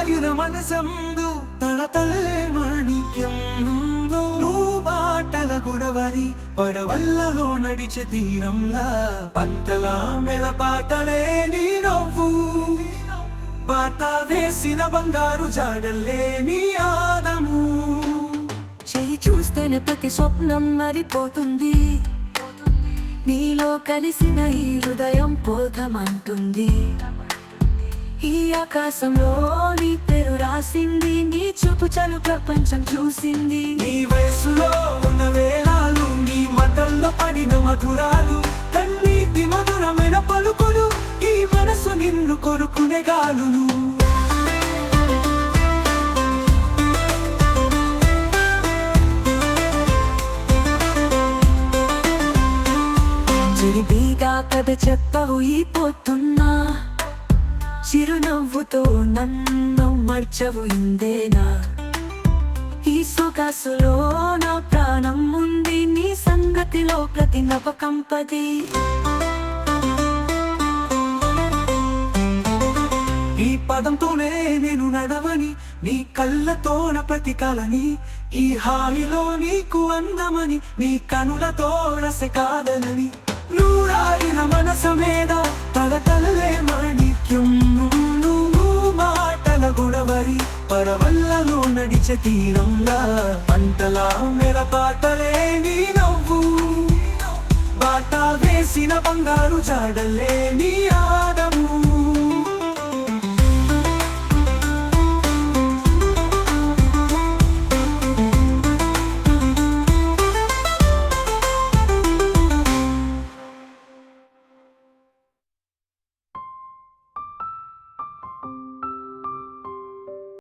నూరాగిన మనసందు తళతళే మాణిక్యం బాటల గుడవరి పడవల్లలో నడిచే తీరంలా పంటలా మెలపాటలే నీ నవ్వు బాట వేసిన బంగారు జాడల్లే నీ ఆదము చెయ్యి చూస్తేనే ప్రతి స్వప్నం మరిపోతుంది నీలో కలిసిన ఈ హృదయం పోతమంటుంది ఈ ఆకాశంలో నీ పేరు రాసింది నీ చూపు చలు ప్రపంచం చూసింది నీ వయసులో ఉన్న వేళాలు నీ మతల్లో పడిన మధురాలు కన్నీటి మధురమైన పలుకులు ఈ మనసు నిన్ను కొరుకునే గాలులు చిరిబీగా కథ చెప్పవు ఈ పోతున్నా చిరునవ్వుతో నన్ను మర్చవు ఇందేనా ఈ సొగసులో నా ప్రాణం ఉంది నీ సంగతిలో ప్రతి నవకంపది ఈ పదంతోనే నేను నడవని నీ కళ్ళతోన ప్రతి కలని ఈ హాయిలో నీకు అందమని నీ కనులతో రసె కాదనని నూరాగిన మనసమేద తలతలలే మాణిక్యం నువ్వు మాటల గుడవరి పరవల్లలో నడిచే తీరంలా పంటలా మెరపాటలే నీ నవ్వు బాట వేసిన బంగారు జాడలే నీ ఆదము